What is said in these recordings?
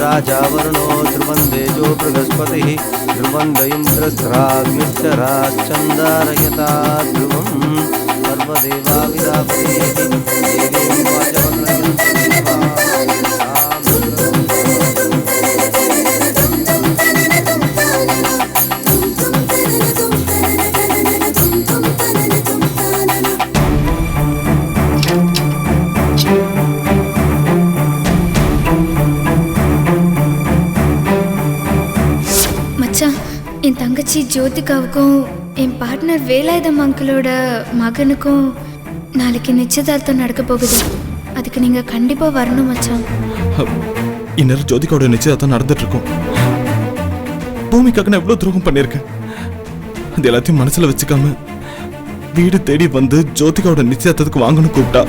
राजा वरुणो ध्रुवं तेजो बृहस्पतिः ध्रुवं इन्द्रस्त्राग्निश्चराश्चन्दारयता ध्रुवं सर्वदेवाविदापतेः देवीं என் தங்கச்சி ஜோதிகாவுக்கும் என் பார்ட்னர் வேலாயுதம் அங்கிளோட மகனுக்கும் நாளைக்கு நிச்சயதார்த்தம் நடக்க போகுது. அதுக்கு நீங்க கண்டிப்பா வரணும் மச்சான். இந்நேரம் ஜோதிகாவோட நிச்சயதார்த்தம் நடந்துட்டு இருக்கும். பூமிக்காக நான் எவ்வளவு துரோகம் பண்ணியிருக்கேன். அது எல்லாத்தையும் மனசுல வச்சுக்காம வீடு தேடி வந்து ஜோதிகாவோட நிச்சயதார்த்தத்துக்கு வாங்கன்னு கூப்பிட்டா.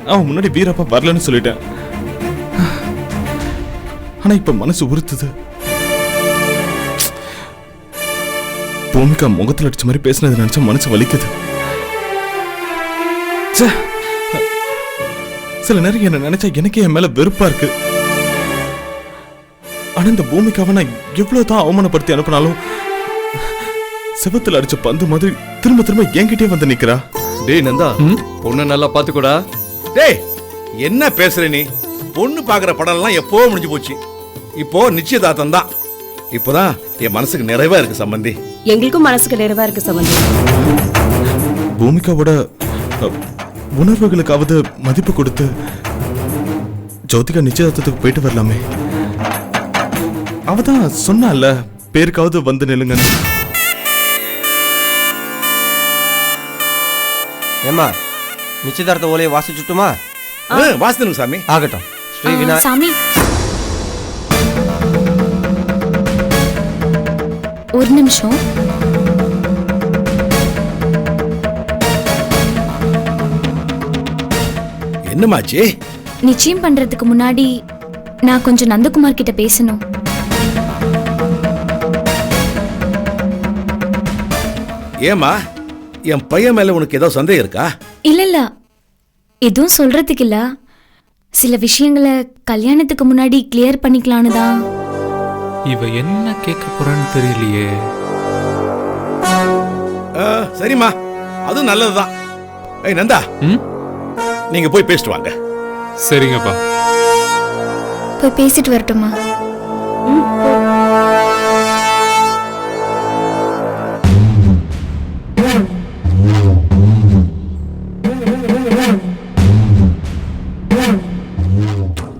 அவன் முன்னாடி வீரப்பா வரலன்னு சொல்லிட்டேன். ஆனா இப்ப மனசு உறுத்துது. பூமிகா முகத்துல அடிச்ச மாதிரி பேசினது நினைச்சா மனசு வலிக்குது. சில நேரம் என்ன நினைச்சா எனக்கே என் மேல வெறுப்பா இருக்கு. ஆனா இந்த பூமிக்காவை நான் எவ்வளவுதான் அவமானப்படுத்தி அனுப்பினாலும் செவத்துல அடிச்ச பந்து மாதிரி திரும்ப திரும்ப என்கிட்டயே வந்து நிக்கிறா. டேய் நந்தா, பொண்ணு நல்லா பாத்துக்கூடா. டேய் என்ன பேசுற நீ? பொண்ணு பாக்குற படம் எல்லாம் எப்போ முடிஞ்சு போச்சு. இப்போ நிச்சயதார்த்தம் தான். இப்போதான் என் மனசுக்கு நிறைவா இருக்கு சம்பந்தி. எங்களுக்கும் மனசுக்கு நிறைவா இருக்கு சம்பந்தி. பூமிகாவோட உணர்வுகளுக்காவது மதிப்பு கொடுத்து ஜோதிகா நிச்சயதார்த்தத்துக்கு போயிட்டு வரலாமே. அவதான் சொன்னால பேருக்காவது வந்து நிலுங்க. ஏமா நிச்சயதார்த்த ஓலையை வாசிச்சுட்டுமா? வாசினுங்க சாமி. ஆகட்டும். ஸ்ரீ விநாயகர் சாமி ஒரு நிமிஷம். என்னமாச்சு? நிச்சயம் பண்றதுக்கு முன்னாடி நான் கொஞ்சம் நந்தகுமார் கிட்ட பேசணும். ஏமா என் பையன் மேல உனக்கு ஏதோ சந்தேகம் இருக்கா? இல்ல எதுவும் சொல்றதுக்கு இல்ல. சில விஷயங்களை கல்யாணத்துக்கு முன்னாடி கிளியர் பண்ணிக்கலான்னு தான். இவ என்ன கேட்க போறான்னு தெரியலையே. சரிம்மா, அது நல்லதுதான். ஏய் நந்தா, நீங்க போய் பேசிட்டு வாங்க. சரிங்கப்பா. போய் பேசிட்டு வரட்டுமா?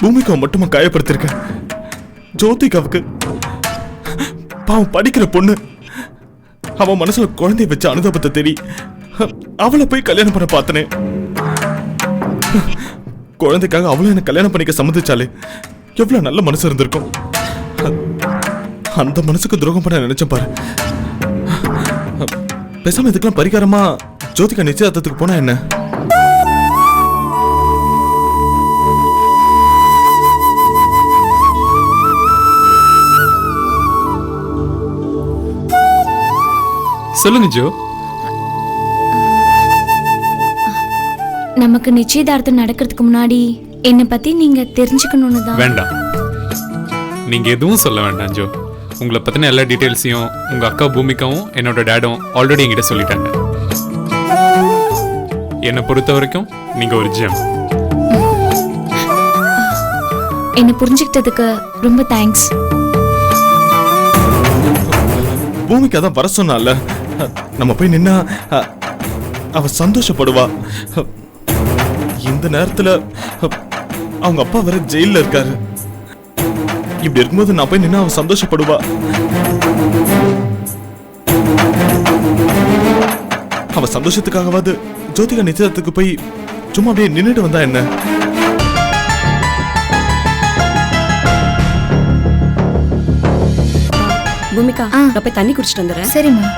பூமிகா மட்டுமா காயப்படுத்திருக்க? ஜோதிகாவுக்கு பாவம் படிக்கிற பொண்ணு. அவன் மனசுல குழந்தைய வச்ச அனுதாபத்தை தேடி அவளை போய் கல்யாணம் பண்ண பார்த்தனே. குழந்தைக்காக அவளை என்ன கல்யாணம் பண்ணிக்க சம்மதிச்சாலே எவ்வளவு நல்ல மனசு இருந்திருக்கும். அந்த மனசுக்கு துரோகம் பண்ண நினைச்சேன் பாரு. பேசாம இதுக்கெல்லாம் பரிகாரமா ஜோதிகா நிச்சயதார்த்தத்துக்கு போனா என்ன? சொல்லுங்க ஜோ. நமக்கு நிச்சயதார்த்தம் நடக்கிறதுக்கு முன்னாடி என்னை பத்தி நீங்க தெரிஞ்சுக்கணும்னு தான். வேண்டாம், நீங்க எதுவும் சொல்ல வேண்டாம் ஜோ. உங்களை பத்தின எல்லா டீடைல்ஸையும் உங்க அக்கா பூமிகாவும் என்னோட டேடும் ஆல்ரெடி என்கிட்ட சொல்லிட்டாங்க. என்னை பொறுத்த வரைக்கும் நீங்க ஒரு ஜெம். என்னை புரிஞ்சுக்கிட்டதுக்கு ரொம்ப தேங்க்ஸ். பூமிக்கு அதான் வர சொன்னால, நம்ம போய் நின்னா அவ சந்தோஷப்படுவா. இந்த நேரத்துல அவங்க அப்பா வேற ஜெயில இருக்காரு. இப்படி இருக்கும்போது நான் போய் நின்னா அவ சந்தோஷப்படுவா. அவ சந்தோஷத்துக்காகவாது ஜோதிகா நிச்சயத்துக்கு போய் சும்மா அப்படியே நின்னுட்டு வந்தா என்ன? பூமிகா, நான் போய் தண்ணி குடிச்சிட்டு வந்துடுறேன். சரிம்மா.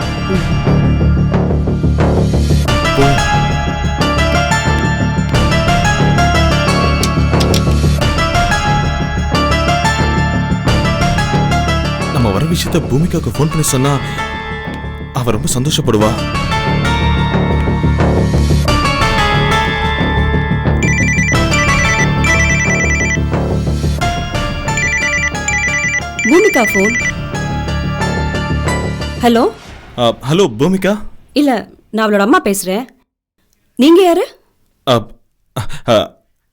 நம்ம வர விஷயத்த பூமிகாக்கு ஃபோன் பண்ணி சொன்னா அவ ரொம்ப சந்தோஷப்படுவா. Bhoomika phone. Hello. Hello Bhoomika. இல்ல, நான் அவளோட அம்மா பேசுறேன். நீங்க யாரு?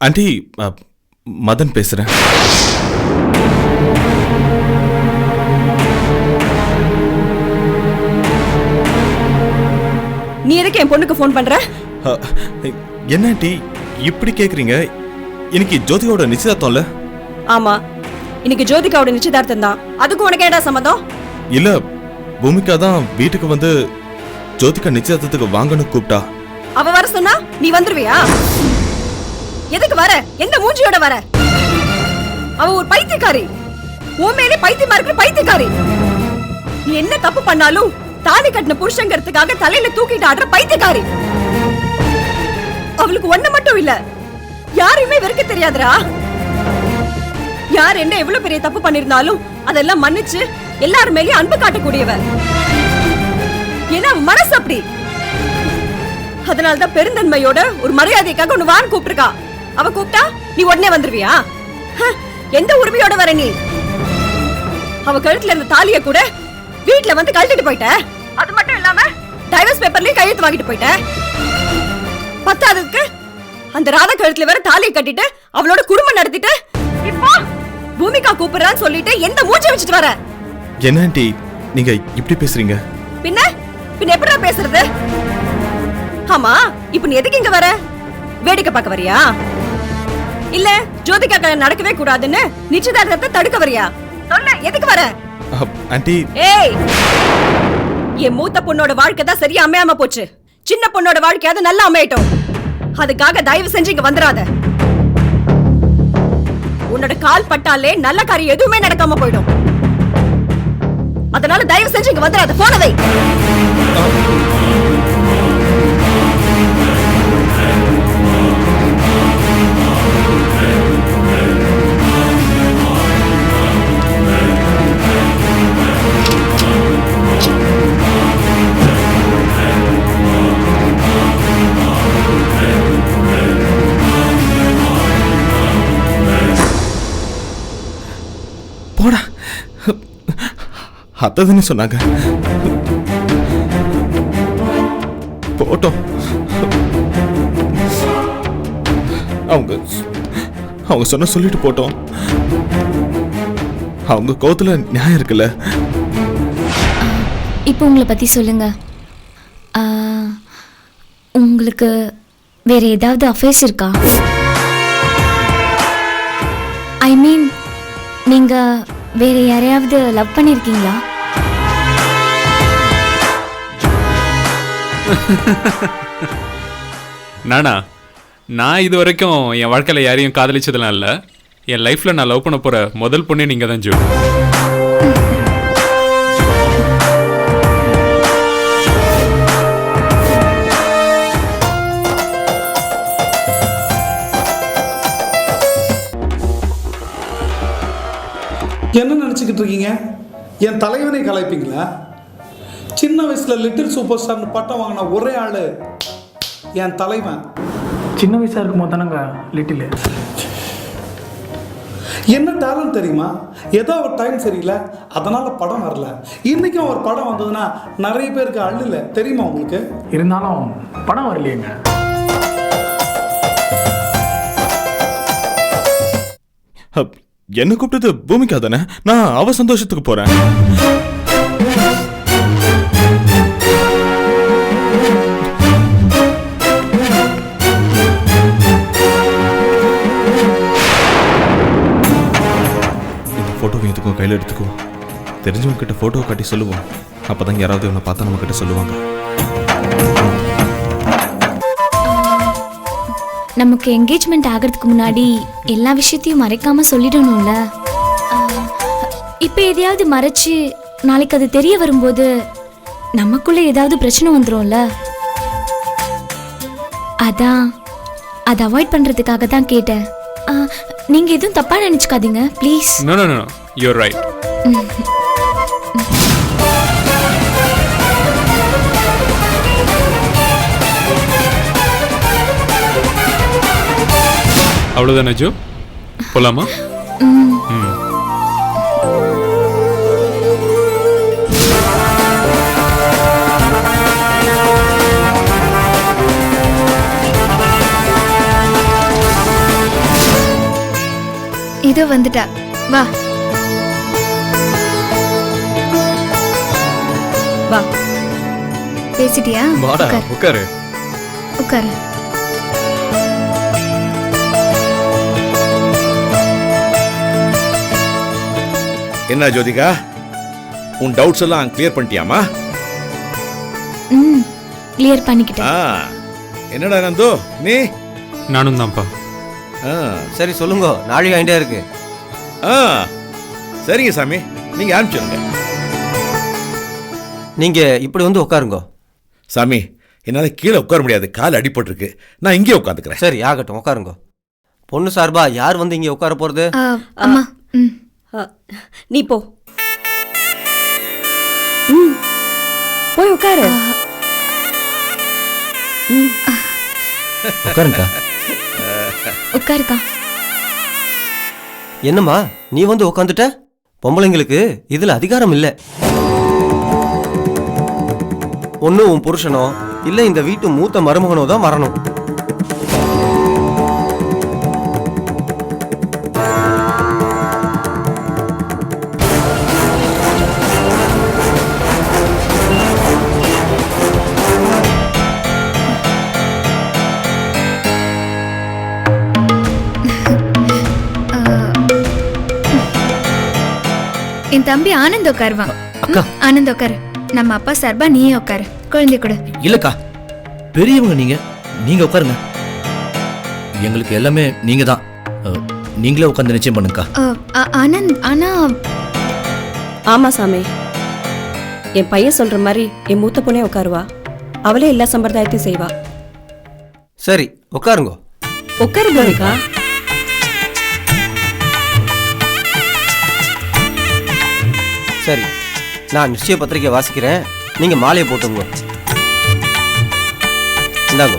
ஆண்டி, மதன் பேசுறேன். நீ எதுக்கு என் பொண்ணுக்கு ஃபோன் பண்ற? என்ன ஆண்டி இப்படி கேக்குறீங்க? இன்னைக்கு ஜோதிகாவோட நிச்சயதார்த்தம்ல? ஆமா, இன்னைக்கு ஜோதிகாவோட நிச்சயதார்த்தம் தான். அதுக்கு உனக்கு என்னடா சம்மதம்? இல்ல, பூமிகா தான் வீட்டுக்கு வந்து ஜோதிகா நிச்சயதார்த்தத்துக்கு வாங்கன்னு கூப்பிட்டா. அவ வர சொன்னா நீ வந்துருவியா? எதுக்கு வர? எந்த மூஞ்சியோட வர? அவ ஒரு பைத்தியக்காரி. உன் மேலே பைத்தியமா இருக்கிற பைத்தியக்காரி. நீ என்ன தப்பு பண்ணாலும் தாலி கட்டின புருஷங்கிறதுக்காக தலையில தூக்கிட்டு ஆடுற பைத்தியக்காரி. அவளுக்கு ஒண்ணு மட்டும் இல்ல, யாரையுமே வெறுக்க தெரியாதுடா. யார் என்ன எவ்வளவு பெரிய தப்பு பண்ணிருந்தாலும் அதெல்லாம் மன்னிச்சு எல்லாரும் மேலேயும் அன்பு காட்டக்கூடியவ. ஏன்னா அவ மனசு அப்படி. அதனாலதான் பெருந்தன்மையோட ஒரு மரியாதைக்காக ஒன்னு வான் கூப்பிட்டுருக்கா. அவ கூப்பிட்டா நீ உடனே வந்துருவியா? எந்த உரிமையோட வர நீ? அவ கழுத்துல இருந்த தாலிய கூட வீட்டுல வந்து கழட்டிட்டு போயிட்ட. அது மட்டும் இல்லாம டைவர்ஸ் பேப்பர்லயும் கையெழுத்து வாங்கிட்டு போயிட்ட. பத்தாததுக்கு அந்த ராதா கழுத்துல வேற தாலியை கட்டிட்டு அவளோட குடும்பம் நடத்திட்டு இப்போ பூமிகா கூப்பிடுறான்னு சொல்லிட்டு எந்த மூச்சை வச்சுட்டு வர? என்ன ஆண்டி நீங்க இப்படி பேசுறீங்க? பின்ன எப்படா பேசுறது? ஆமா, இப்ப நீ எதுக்கு இங்க வர? வேடிக்கை பார்க்க வரியா? இல்ல ஜோதிகா கல்யாணம் நடக்கவே கூடாதுன்னு நிச்சயதார்த்தத்தை தடுக்க வரியா? சொல்ல, எதுக்கு வர? ஆண்டி, ஏய், என் மூத்த பொண்ணோட வாழ்க்கை தான் சரியா அமையாம போச்சு. சின்ன பொண்ணோட வாழ்க்கையாவது நல்லா அமையட்டும். அதுக்காக தயவு செஞ்சு இங்க வந்துடாத. உன்னோட கால் பட்டாலே நல்ல காரியம் எதுவுமே நடக்காம போயிடும். அதனால தயவு செஞ்சு இங்க வந்துடாத. போனதை போடா. அத்ததானே சொன்னாங்க. போட்டோம். அவங்க சொன்ன சொல்லிட்டு போட்டோம். அவங்க கோத்துல நியாயம் இருக்குல்ல. இப்போ உங்களை பத்தி சொல்லுங்க. உங்களுக்கு வேற ஏதாவது அஃபேர்ஸ் இருக்கா? ஐ மீன், நீங்க வேற யாரையாவது லவ் பண்ணிருக்கீங்களா? நானா? நான் இது வரைக்கும் என் வாழ்க்கையில் யாரையும் காதலிச்சதெல்லாம் இல்லை. என் லைஃப்பில் நான் லவ் பண்ண போகிற முதல் பொண்ணே நீங்கள் தான் ஜோ. என்ன நினச்சிக்கிட்டு இருக்கீங்க? என் தலைவனை கலாய்ப்பீங்களா? சின்ன வயசில் லிட்டில் சூப்பர் ஸ்டார்னு பட்டம் வாங்கின ஒரே ஆள் என் தலைவன். சின்ன வயசாக இருக்கும்போது தானங்க லிட்டில். என்ன டேலண்ட் தெரியுமா? ஏதோ ஒரு டைம் சரியில்லை, அதனால் படம் வரல. இன்றைக்கும் ஒரு படம் வந்ததுன்னா நிறைய பேருக்கு அள்ளில்லை, தெரியுமா உங்களுக்கு? இருந்தாலும் படம் வரலையேங்க. என்ன கூப்பிட்டது பூமிகா தானே? நான் அவ சந்தோஷத்துக்கு போறேன். இந்த போட்டோவை எதுக்கும் கையில் எடுத்துக்கோ. தெரிஞ்சவங்க கிட்ட போட்டோ காட்டி சொல்லுவோம். அப்பதான் யாராவது இவனை பார்த்தா நம்ம கிட்ட சொல்லுவாங்க. நமக்கு என்கேஜ்மெண்ட் ஆகிறதுக்கு முன்னாடி எல்லா விஷயத்தையும் மறைக்காம சொல்லிடணும்ல. இப்போ எதையாவது மறைச்சு நாளைக்கு அது தெரிய வரும்போது நமக்குள்ள ஏதாவது பிரச்சனை வந்துரும்ல. அதான் அதை அவாய்ட் பண்றதுக்காக தான் கேட்டேன். நீங்க எதுவும் தப்பா நினைச்சுக்காதீங்க please. No no no, you are right. அவ்வளோதானே ஜோ? போலாமா? இதோ வந்துட்டா. வா வா. பேசிட்டியா? வாடா உட்காரு. உட்காரு. என்ன ஜோதிகா, உன் டவுட்ஸ் எல்லாம் கிளியர் பண்ணிட்டியாமா? ம் கிளியர் பண்ணிக்கிட்டேன். என்னடா நந்து நீ? நானும் தான்ப்பா. சரி சொல்லுங்க, நாழிகை ஆயிட்டே இருக்கு. சரிங்க சாமி, நீங்க ஆரம்பிச்சிருங்க. நீங்க இப்படி வந்து உட்காருங்க. சாமி, என்னால கீழே உட்கார முடியாது, கால் அடிபட்டிருக்கு. நான் இங்கே உட்காந்துக்கிறேன். சரி ஆகட்டும், உட்காருங்க. பொண்ணு சார்பா யார் வந்து இங்க உட்கார போறது? அம்மா. ம் நீ போ. போய் உட்காரு. உட்காருங்கக்கா. உட்காருக்கா. என்னம்மா நீ வந்து உட்காந்துட்ட? பொம்பளைங்களுக்கு இதுல அதிகாரம் இல்ல. ஒண்ணு உன் புருஷனோ இல்ல இந்த வீட்டு மூத்த மருமகனோ தான் வரணும். என் தம்பி ஆனந்த் உட்காருவான். ஆனந்த் உட்காரு. நம்ம அப்பா சார்பா நீயே உட்காரு. குழந்தை கூட. இல்லக்கா, பெரியவங்க நீங்க உட்காருங்க. எங்களுக்கு எல்லாமே நீங்க தான். நீங்களே உட்காந்து நிச்சயம் பண்ணுங்கக்கா. ஆனந்த் ஆனா. ஆமா சாமி, என் பையன் சொல்ற மாதிரி என் மூத்த பொண்ணே உட்காருவா. அவளே எல்லா சம்பிரதாயத்தையும் செய்வா. சரி உட்காருங்க. உட்காரு ஜோதிகா. சரி, நான் நிச்சய பத்திரிக்கை வாசிக்கிறேன், நீங்க மாலையை போட்டுங்க. இந்தாங்க.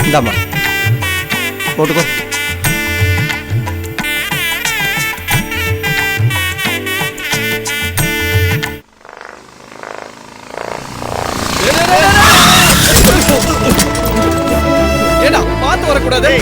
இந்தாம்மா போட்டுக்கோ. ஏடா பார்த்து வரக்கூடாது.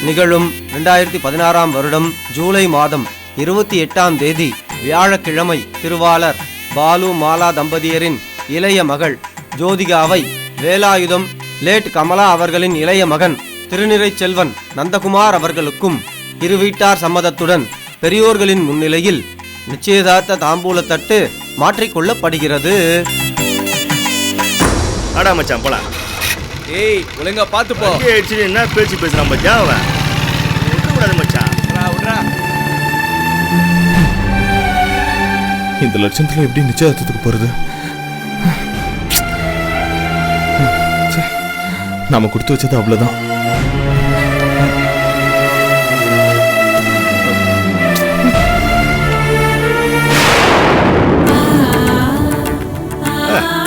நிகழும் 2016 வருடம் ஜூலை மாதம் 28ஆம் தேதி வியாழக்கிழமை திருவாளர் பாலு மாலா தம்பதியரின் இளைய மகள் ஜோதிகாவை வேலாயுதம் லேட் கமலா அவர்களின் இளைய மகன் திருநிறை செல்வன் நந்தகுமார் அவர்களுக்கும் இரு வீட்டார் சம்மதத்துடன் பெரியோர்களின் முன்னிலையில் நிச்சயதார்த்த தாம்பூலத்தட்டு மாற்றிக்கொள்ளப்படுகிறது. ஆடா மச்சான் போலாம். ஏய் ஒழுங்கா பார்த்து போ. என்ன பேச்சு பேசுறான் மச்சான் அவன். விடக்கூடாது மச்சான். விட்றா. இந்த லட்சத்துல எப்படி நிச்சயதார்த்தத்துக்கு போறது? நாம கொடுத்து வச்சது அவ்வளவுதான்.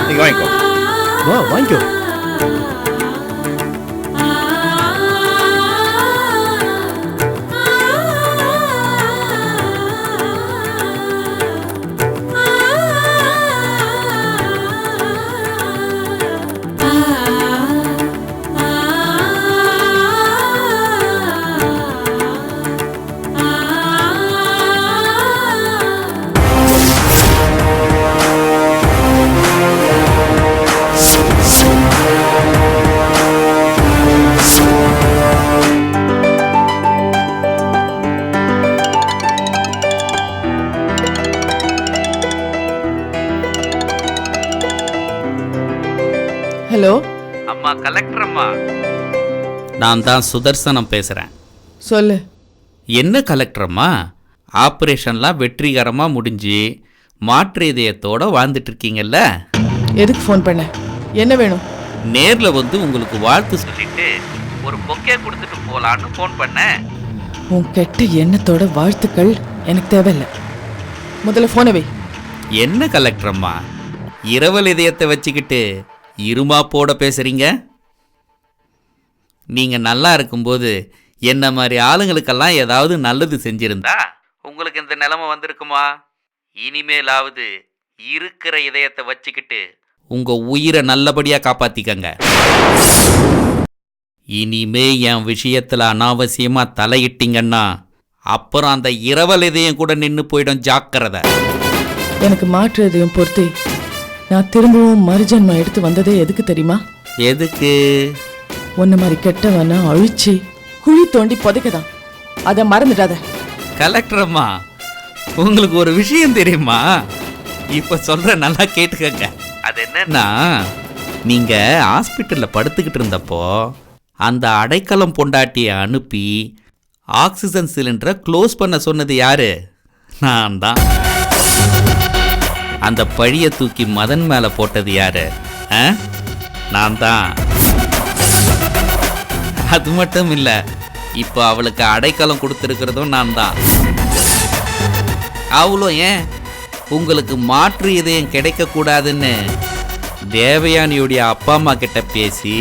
நீங்க வாங்கிக்கோ. வாங்கிக்கோ. ஹலோ அம்மா, கலெக்டர் அம்மா. நான் தான் சுதர்சனம் பேசுகிறேன். சொல்லு. என்ன கலெக்டர் அம்மா, ஆப்ரேஷன்லாம் வெற்றிகரமாக முடிஞ்சு மாற்று இதயத்தோடு வாழ்ந்துட்டு இருக்கீங்கல்ல? எதுக்கு ஃபோன் பண்ண? என்ன வேணும்? நேரில் வந்து உங்களுக்கு வாழ்த்து சொல்லிட்டு ஒரு பொக்கே கொடுத்துட்டு போகலான்னு ஃபோன் பண்ணேன். உன் கெட்ட எண்ணத்தோட வாழ்த்துக்கள் எனக்கு தேவையில்லை. முதல்ல ஃபோனை வை. என்ன கலெக்டர் அம்மா, இரவல் இதயத்தை வச்சுக்கிட்டு இருமாப்போட பேசுகிறீங்க? நீங்கள் நல்லா இருக்கும்போது என்ன மாதிரி ஆளுங்களுக்கெல்லாம் ஏதாவது நல்லது செஞ்சிருந்தா உங்களுக்கு இந்த நிலைமை வந்திருக்குமா? இனிமேலாவது இருக்கிற இதயத்தை வச்சுக்கிட்டு உங்க உயிரை நல்லபடியா காப்பாத்திக்கங்க. இனிமே என் விஷயத்துல அனாவசியமா தலையிட்டீங்கன்னா அப்புறம் அந்த இரவல் இதயம் கூட நின்று போயிடும், ஜாக்கிரதை. எனக்கு மாற்று இதயம் பொறுத்து நான் திரும்பவும் மறுஜன்மம் எடுத்து வந்ததே எதுக்கு தெரியுமா? எதுக்கு? உன்ன மாதிரி கெட்டவனா அழிச்சு குழி தோண்டி புதைக்கதான். அதை மறந்துடாத. கலெக்டர் அம்மா, உங்களுக்கு ஒரு விஷயம் தெரியுமா? இப்ப சொல்ற, நல்லா கேட்டுக்கங்க. அது என்னன்னா, நீங்க ஹாஸ்பிட்டல்ல படுத்துக்கிட்டு இருந்தப்போ அந்த அடைக்கலம் பொண்டாட்டியை அனுப்பி ஆக்சிஜன் சிலிண்டரை க்ளோஸ் பண்ண சொன்னது யாரு? நான் தான். அந்த பழியை தூக்கி மதன் மேல போட்டது யாரு? நான் தான். அது மட்டும் இல்ல, இப்போ அவளுக்கு அடைக்கலம் கொடுத்துருக்கிறதும் நான் தான். அவ்வளோ ஏன், உங்களுக்கு மாற்று இதயம் கிடைக்கக்கூடாதுன்னு தேவயானியுடைய அப்பா அம்மா கிட்ட பேசி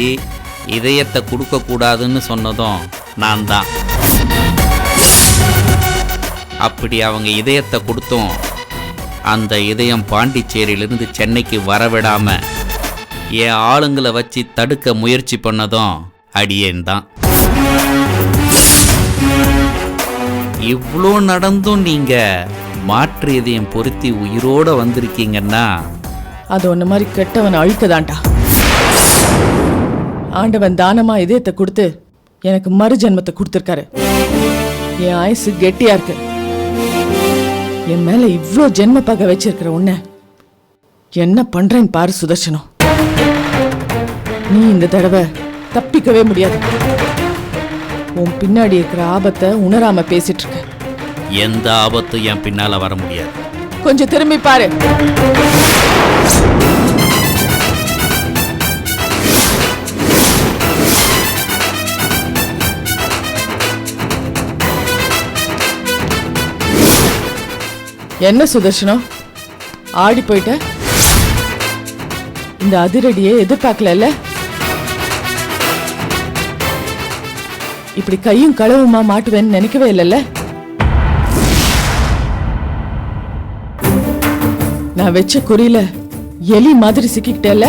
இதயத்தை கொடுக்கக்கூடாதுன்னு சொன்னதும் நான் தான். அப்படி அவங்க இதயத்தை கொடுத்தோம், அந்த இதயம் பாண்டிச்சேரியிலிருந்து சென்னைக்கு வரவிடாம என் ஆளுங்களை வச்சு தடுக்க முயற்சி பண்ணதும் அடியேன் தான். இவ்வளோ நடந்தும் நீங்க மாற்று இதயம் பொருத்தி உயிரோட வந்திருக்கீங்கன்னா அது ஒன்ன மாதிரி கெட்டவன் அழிக்கதான்டா. ஆண்டவன் தானமா இதயத்தை கொடுத்து எனக்கு மறு ஜென்மத்தை கொடுத்துருக்காரு. என் ஆயுசு கெட்டியா இருக்கு. என் மேல இவ்ளோ ஜென்ம பகை வச்சிருக்கிற உன்னை என்ன பண்றேன்னு பாரு சுதர்சனம். நீ இந்த தடவை தப்பிக்கவே முடியாது. உன் பின்னாடி இருக்கிற ஆபத்தை உணராம பேசிட்டு இருக்க. எந்த ஆபத்தும் என் பின்னால வர முடியாது. கொஞ்சம் திரும்பி பாரு. என்ன சுதர்சனம், ஆடி போயிட்ட? இந்த அதிரடியை எதிர்பார்க்கல. இப்படி கையும் களவுமா மாட்டுவேன்னு நினைக்கவே இல்லைல்ல. நான் வச்ச குறியில எலி மாதிரி சிக்கிக்கிட்டேல்ல.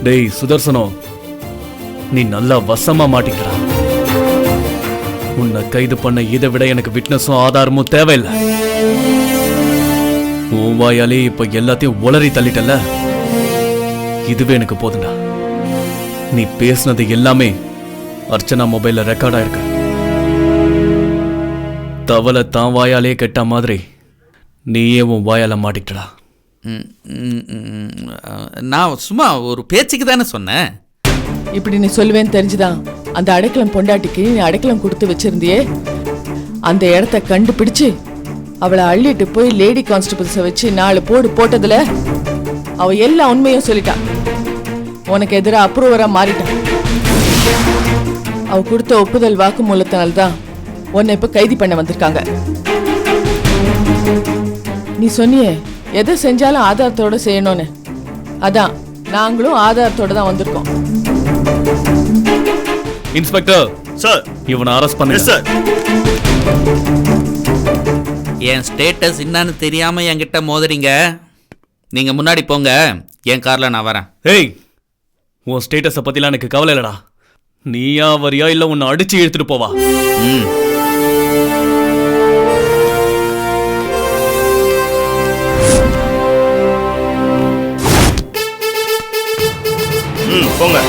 டேய் சுதர்சனம், நீ நல்லா வசமா மாட்டிக்கிறா. உன்னை கைது பண்ண இதை விட எனக்கு விட்னஸும் ஆதாரமும் தேவையில்லை. உன் வாயாலே இப்ப எல்லாத்தையும் உளறி தள்ளிட்டல, இதுவே எனக்கு போதுண்டா. நீ பேசினது எல்லாமே அர்ச்சனா மொபைல்ல ரெக்கார்ட் ஆயிருக்கு. தவளை தான் வாயாலே கெட்ட மாதிரி நீயே உன் வாயால மாட்டிக்கிட்டா. நான் சும்மா ஒரு பேச்சுக்கு தானே சொன்னேன். இப்படி நீ சொல்லுவேன்னு தெரிஞ்சுதான் அந்த அடைக்கலம் பொண்டாட்டிக்கு நீ அடைக்கலம் கொடுத்து வச்சிருந்தியே, அந்த இடத்த கண்டுபிடிச்சு அவளை அள்ளிட்டு போய் லேடி கான்ஸ்டபிள்ஸை வச்சு 4 போடு போட்டதுல அவ எல்லா உண்மையும் சொல்லிட்டான். உனக்கு எதிராக அப்ரூவரா மாறிட்டான். அவ கொடுத்த ஒப்புதல் வாக்குமூலத்தினால்தான் உன்னை இப்ப கைது பண்ண வந்திருக்காங்க. நீ சொன்னியே எதை செஞ்சாலும் ஆதாரத்தோட செய்யணும்னு, அதான் நாங்களும் ஆதாரத்தோட தான் வந்திருக்கோம். இன்ஸ்பெக்டர் சார், இவனை அரெஸ்ட் பண்ணுங்க சார். என் ஸ்டேட்டஸ் என்னன்னு தெரியாம என்கிட்ட மோதுறீங்க. நீங்க முன்னாடி போங்க, என் கார்ல நான் வரேன். ஏய், உன் ஸ்டேட்டஸை பத்திலாம் எனக்கு கவலை இல்லடா. நீயா வரியா இல்ல உன்னை அடிச்சு எடுத்துட்டு போவா? போங்க.